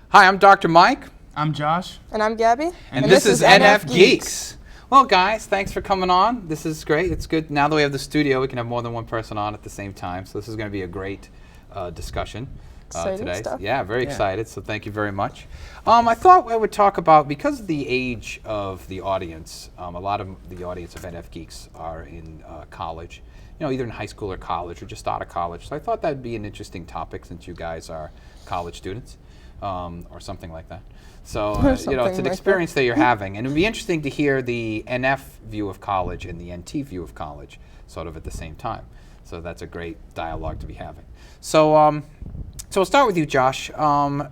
Hi, I'm Dr. Mike. I'm Josh. And I'm Gabby. And this is NFGeeks. Well, guys, thanks for coming on. This is great. It's good. Now that we have the studio, we can have more than one person on at the same time. So this is going to be a great discussion today. Stuff. Yeah, very excited. So thank you very much. I thought I would talk about, because of the age of the audience, a lot of the audience of NFGeeks are in college, either in high school or college or just out of college. So I thought that would be an interesting topic since you guys are college students. Or something like that. So, it's an experience that you're having. And it would be interesting to hear the NF view of college and the NT view of college sort of at the same time. So that's a great dialogue to be having. So we'll start with you, Josh.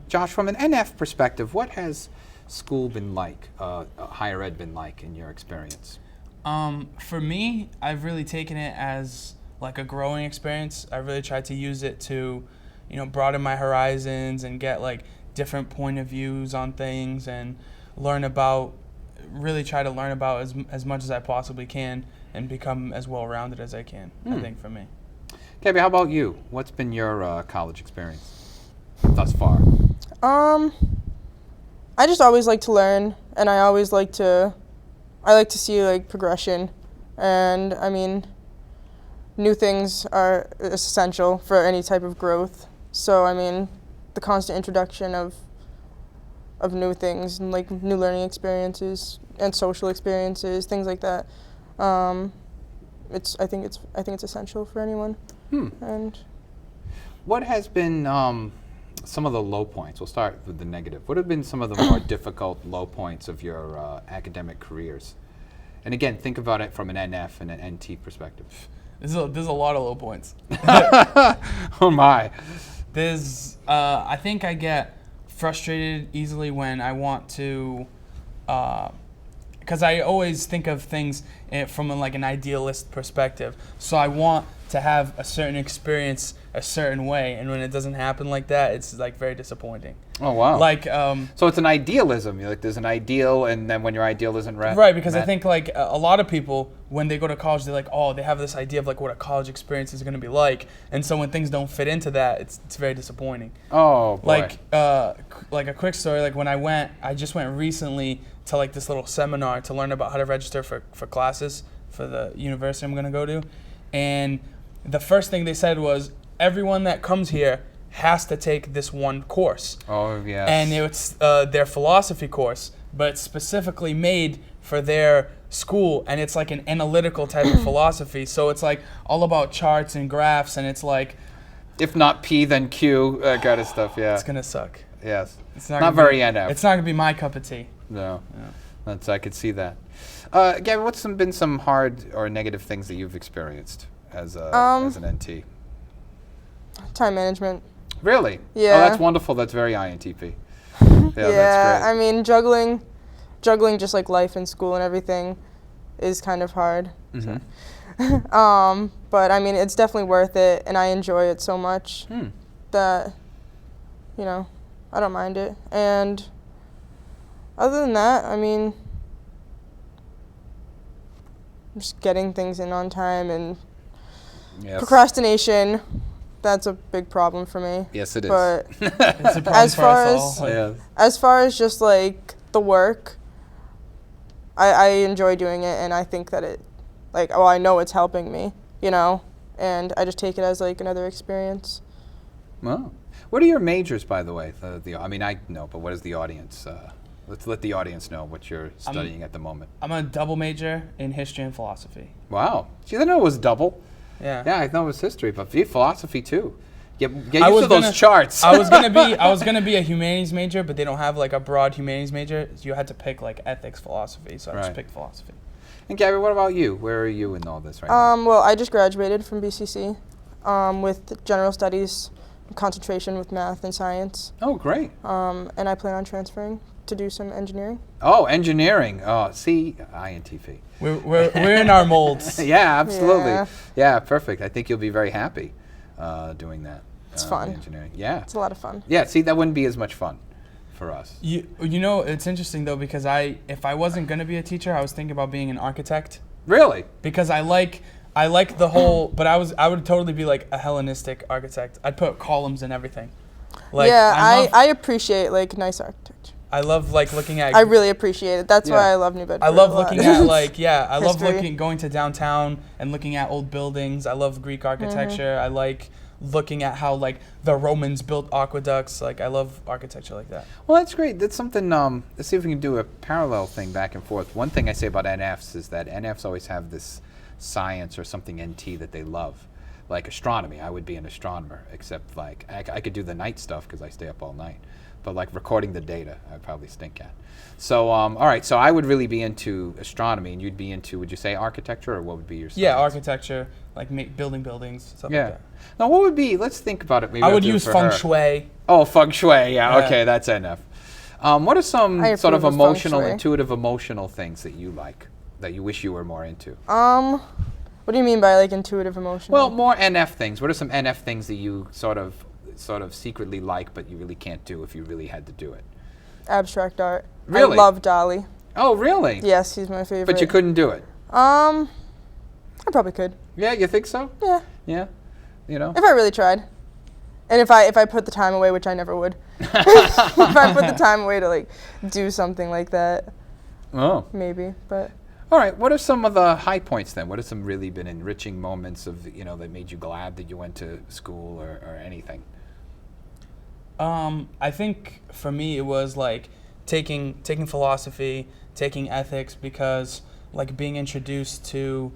Josh, from an NF perspective, what has school been like, higher ed been like in your experience? For me, I've really taken it as like a growing experience. I really tried to use it to, broaden my horizons and get like different point of views on things and try to learn about as much as I possibly can and become as well-rounded as I can, I think, for me. Gabby, how about you? What's been your college experience thus far? I just always like to learn, and I like to see like progression, and I mean, new things are essential for any type of growth. So I mean, the constant introduction of new things and like new learning experiences and social experiences, things like that. I think it's essential for anyone. And what has been some of the low points? We'll start with the negative. What have been some of the more difficult low points of your academic careers? And again, think about it from an NF and an NT perspective. There's a lot of low points. Oh my. I think I get frustrated easily when I want to, because I always think of things from like an idealist perspective. So I want to have a certain experience a certain way, and when it doesn't happen like that, it's like very disappointing. Oh wow! Like, so it's an idealism. You're like, there's an ideal, and then when your ideal isn't right, because I think like a lot of people, when they go to college, they're like, oh, they have this idea of like what a college experience is going to be like, and so when things don't fit into that, it's very disappointing. Oh boy. Like a quick story. Like when I just went recently to like this little seminar to learn about how to register for classes for the university I'm going to go to, and the first thing they said was, everyone that comes here has to take this one course. Oh, yes. And it's their philosophy course, but it's specifically made for their school, and it's like an analytical type of philosophy. So it's like all about charts and graphs, and it's like, if not P, then Q kind of stuff, yeah. It's going to suck. Yes. It's not very NF. It's not going to be my cup of tea. No. I could see that. Gabby, what's been some hard or negative things that you've experienced as an NT? Time management. Really? Yeah. Oh, that's wonderful. That's very INTP. Yeah, that's great. I mean, juggling just like life and school and everything is kind of hard. Mm-hmm. But I mean, it's definitely worth it, and I enjoy it so much that, I don't mind it. And other than that, I mean, just getting things in on time and procrastination. That's a big problem for me. Yes, it is. But It's a problem for us all. as far as just like the work, I enjoy doing it, and I think that I know it's helping me, and I just take it as like another experience. Well, what are your majors, by the way? I mean, I know, but what is the audience? Let's let the audience know what you're studying at the moment. I'm a double major in history and philosophy. Wow. See, I didn't know it was double. Yeah. Yeah, I know it was history, but philosophy too. Get used to those charts. I was gonna be a humanities major, but they don't have like a broad humanities major. So you had to pick like ethics, philosophy. So I just picked philosophy. And Gabby, what about you? Where are you in all this right now? Well, I just graduated from BCC with general studies concentration with math and science. Oh, great. And I plan on transferring to do some engineering. Oh, engineering. Oh, see, INTP. We're in our molds. Yeah, absolutely. Yeah. Yeah, perfect. I think you'll be very happy doing that. It's fun. Engineering. Yeah. It's a lot of fun. Yeah, see, that wouldn't be as much fun for us. You know, it's interesting though, because if I wasn't gonna be a teacher, I was thinking about being an architect. Really? Because I like the whole, but I would totally be like a Hellenistic architect. I'd put columns and everything. Like, Yeah, I I appreciate like nice architecture. love like looking at. I really appreciate it. That's Yeah. why I love New Bedford. I love a lot. looking at like I love History. going to downtown and looking at old buildings. I love Greek architecture. I like looking at how like the Romans built aqueducts. Like I love architecture like that. Well, that's great. That's something, let's see if we can do a parallel thing back and forth. One thing I say about NFs is that NFs always have this science or something NT that they love. Like astronomy, I would be an astronomer, except like I could do the night stuff because I stay up all night. But like recording the data, I'd probably stink at. So, all right, so I would really be into astronomy, and you'd be into, would you say architecture, or what would be your science? Yeah, architecture, like building buildings, stuff Yeah. like that. Now, what would be, let's think about it. Maybe I I'll would do it use for feng her. shui. Oh, feng shui, yeah, Yeah. okay, that's NF. What are some I sort of approve of feng emotional, shui. intuitive, emotional things that you like, that you wish you were more into? What do you mean by like intuitive emotional? Well, more NF things. What are some NF things that you sort of secretly like, but you really can't do if you really had to do it? Abstract art. Really? I love Dali. Oh, really? Yes, he's my favorite. But you couldn't do it? I probably could. Yeah, you think so? Yeah, Yeah? You know? if I really tried. And if I put the time away, which I never would. If I put the time away to like do something like that, Oh. maybe. But All right, what are some of the high points then? What have some really been enriching moments of, that made you glad that you went to school or anything? I think for me it was like taking philosophy, taking ethics, because like being introduced to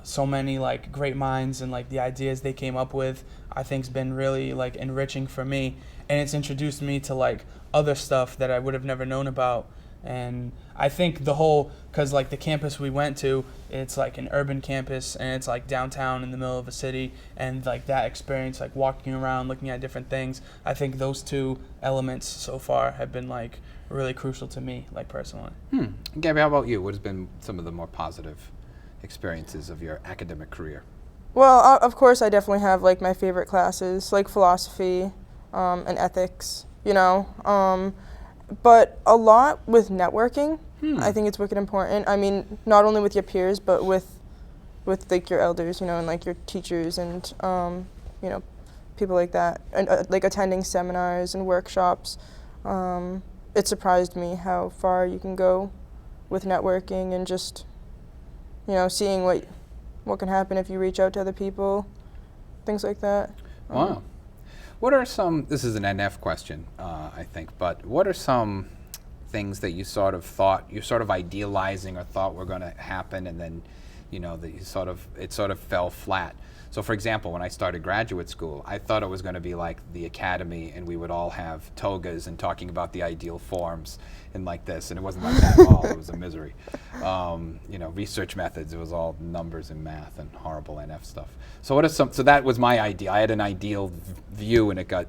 so many like great minds and like the ideas they came up with, I think's been really like enriching for me, and it's introduced me to like other stuff that I would have never known about. And I think because like the campus we went to, it's like an urban campus, and it's like downtown in the middle of a city, and like that experience, like walking around, looking at different things, I think those two elements so far have been like really crucial to me, like personally. Gabby, how about you? What has been some of the more positive experiences of your academic career? well, of course, I definitely have like my favorite classes, like philosophy, and ethics. But a lot with networking. I think it's wicked important. I mean, not only with your peers, but with like your elders, and like your teachers and people like that, and like attending seminars and workshops. It surprised me how far you can go with networking and just seeing what can happen if you reach out to other people, things like that. Wow. What are some, this is an NF question, I think, but what are some things that you sort of thought, you're sort of idealizing or thought were going to happen, and then, that it sort of fell flat? So for example, when I started graduate school, I thought it was going to be like the academy, and we would all have togas and talking about the ideal forms and like this, and it wasn't like that at all. It was a misery. Research methods, it was all numbers and math and horrible NF stuff. So so that was my idea. I had an ideal view, and it got,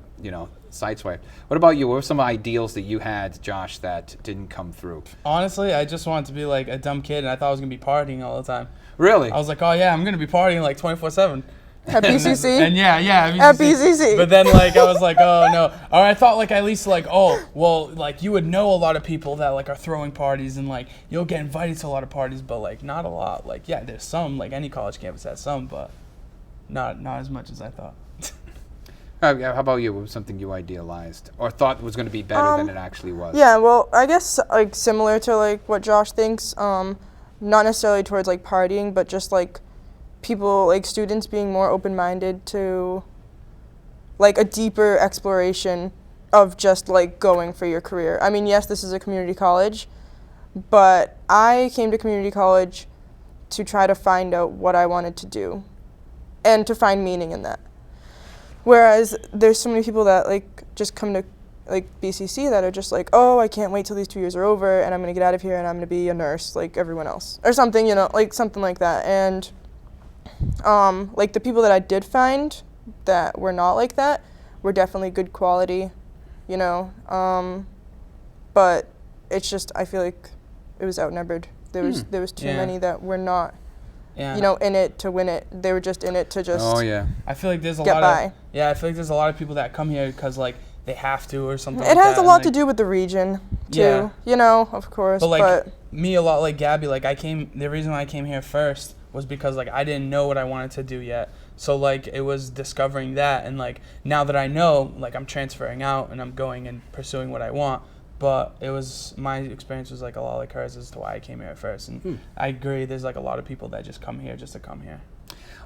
sideswiped. What about you? What were some ideals that you had, Josh, that didn't come through? Honestly, I just wanted to be like a dumb kid, and I thought I was gonna be partying all the time. Really? I was like, oh yeah, I'm gonna be partying like 24/7. At BCC? And yeah, At BCC. But then like I was like, oh no. Or I thought like at least like, oh well, like you would know a lot of people that like are throwing parties, and like you'll get invited to a lot of parties, but like not a lot. Like yeah, there's some, like any college campus has some, but not as much as I thought. How about you? What was something you idealized or thought was going to be better than it actually was? Yeah, well, I guess like similar to like what Josh thinks, not necessarily towards like partying, but just like people, like students being more open-minded to like a deeper exploration of just like going for your career. I mean, yes, this is a community college, but I came to community college to try to find out what I wanted to do and to find meaning in that. Whereas there's so many people that like just come to like BCC that are just like, oh, I can't wait till these 2 years are over and I'm gonna get out of here and I'm gonna be a nurse like everyone else or something, like something like that. And like the people that I did find that were not like that were definitely good quality, you know. But it's just, I feel like it was outnumbered. There was too many that were not, you know, in it to win it. They were just in it to just I feel like there's a get lot by. of I feel like there's a lot of people that come here because like they have to or something. It like has that, a lot and, to like, do with the region too, Yeah. you know, of course. But like me, a lot like Gabby, like the reason why I came here first was because like I didn't know what I wanted to do yet. So like it was discovering that, and like now that I know, like I'm transferring out and I'm going and pursuing what I want. But it was, my experience was like a lot like hers as to why I came here at first. And I agree, there's like a lot of people that just come here just to come here.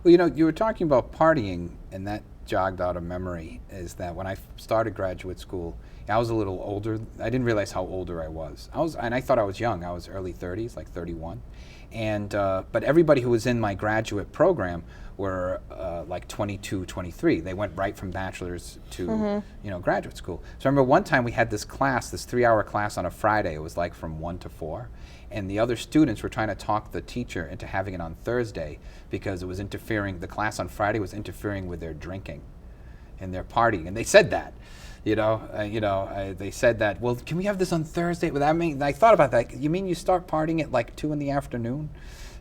Well, you know, you were talking about partying, and that jogged out a memory, is that when I started graduate school, I was a little older. I didn't realize how older I was. And I thought I was young. I was early 30s, like 31. And, but everybody who was in my graduate program were like 22, 23. They went right from bachelor's to, you know, graduate school. So I remember one time we had this class, this 3-hour class on a Friday. It was like from 1 to 4. And the other students were trying to talk the teacher into having it on Thursday because it was interfering, the class on Friday was interfering with their drinking and their partying. And they said that, they said that, well, can we have this on Thursday? Well, that mean, I thought about that. You mean you start partying at like 2 in the afternoon?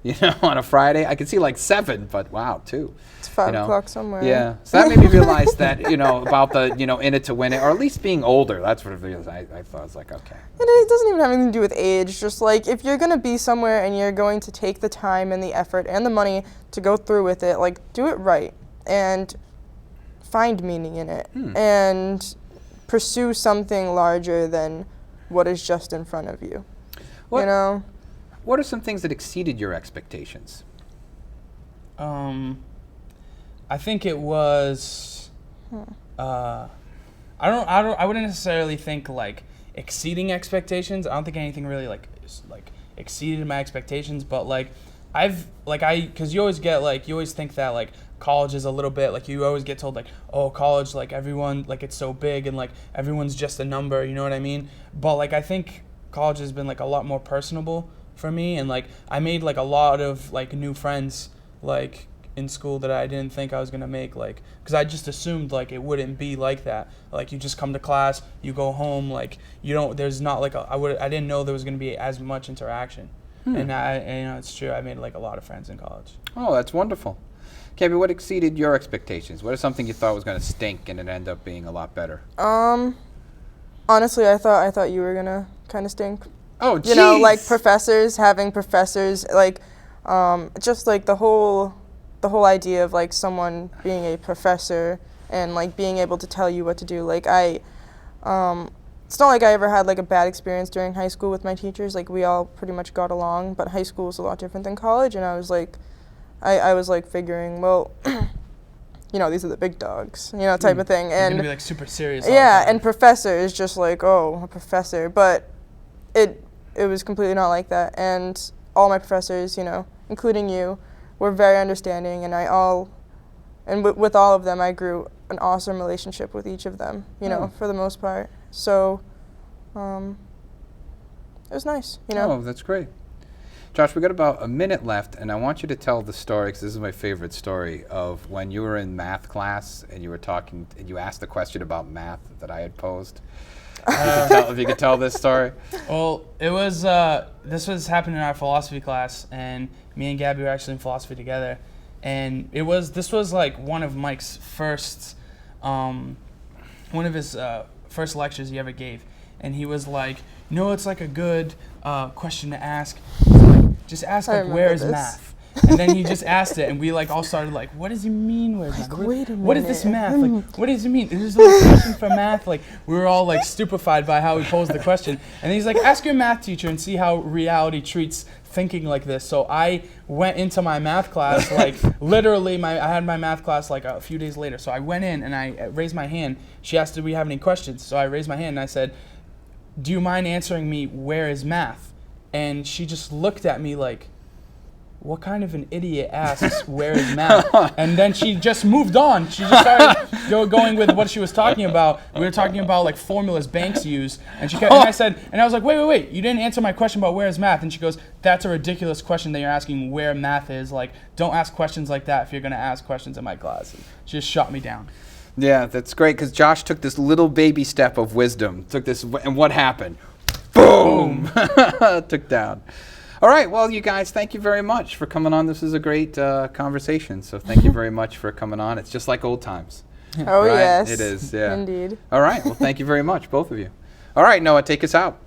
You know, on a Friday? I could see like 7, but wow, 2. It's 5 o'clock somewhere. Yeah, so that made me realize that, you know, about the, you know, in it to win it, or at least being older. That's what it is. I thought, I was like, okay. It doesn't even have anything to do with age. Just like if you're going to be somewhere and you're going to take the time and the effort and the money to go through with it, like do it right and find meaning in it and pursue something larger than what is just in front of you. You know? What are some things that exceeded your expectations? I think it was, I wouldn't necessarily think like exceeding expectations. I don't think anything really like exceeded my expectations, but like because you always think that like college is a little bit like, you always get told like, oh, college, like everyone, like it's so big and like everyone's just a number, you know what I mean? But like I think college has been like a lot more personable for me, and like I made like a lot of like new friends like in school that I didn't think I was gonna make, like because I just assumed like it wouldn't be like that. Like you just come to class, you go home, like you don't. There's not like I didn't know there was gonna be as much interaction, and you know it's true. I made like a lot of friends in college. Oh, that's wonderful. Gabby, what exceeded your expectations? What is something you thought was gonna stink and it ended up being a lot better? Honestly, I thought you were gonna kind of stink. Oh, geez. You know, like having professors, like just like the whole idea of like someone being a professor and like being able to tell you what to do. Like it's not like I ever had like a bad experience during high school with my teachers. Like we all pretty much got along, but high school is a lot different than college. And I was like, I was like figuring, well, you know, these are the big dogs, you know, type of thing. You're And gonna be like super serious. yeah, and professor is just like, oh, a professor, but it was completely not like that. And all my professors, you know, including you, were very understanding, and with all of them, I grew an awesome relationship with each of them, you know, for the most part. So, it was nice, you know. Oh, that's great. Josh, we got about a minute left, and I want you to tell the story, because this is my favorite story, of when you were in math class and you were talking, and you asked a question about math that I had posed. If you could tell this story. Well, it was this was happening in our philosophy class, and me and Gabby were actually in philosophy together, and this was like one of Mike's first first lectures he ever gave, and he was like, "No, it's like a good question to ask. Just ask like, where is math?" And then he just asked it, and we like all started like, "What does he mean? Where's math? Wait a What is this minute. math? Like, what does he mean? Is this a question for math?" Like, we were all like stupefied by how he posed the question. And he's like, "Ask your math teacher and see how reality treats thinking like this." So I went into my math class, like literally, I had my math class like a few days later. So I went in and I raised my hand. She asked, "Do we have any questions?" So I raised my hand and I said, "Do you mind answering me, where is math?" And she just looked at me like, what kind of an idiot asks, where is math? And then she just moved on. She just started going with what she was talking about. We were talking about like formulas banks use. And she kept, and I said, and I was like, wait, you didn't answer my question about where is math. And she goes, "That's a ridiculous question that you're asking, where math is. Like, don't ask questions like that if you're gonna ask questions in my class." And she just shot me down. Yeah, that's great because Josh took this little baby step of wisdom. And what happened? Boom! Took down. All right, well, you guys, thank you very much for coming on. This is a great conversation, so thank you very much for coming on. It's just like old times. Oh, right? yes. It is, yeah. Indeed. All right, well, thank you very much, both of you. All right, Noah, take us out.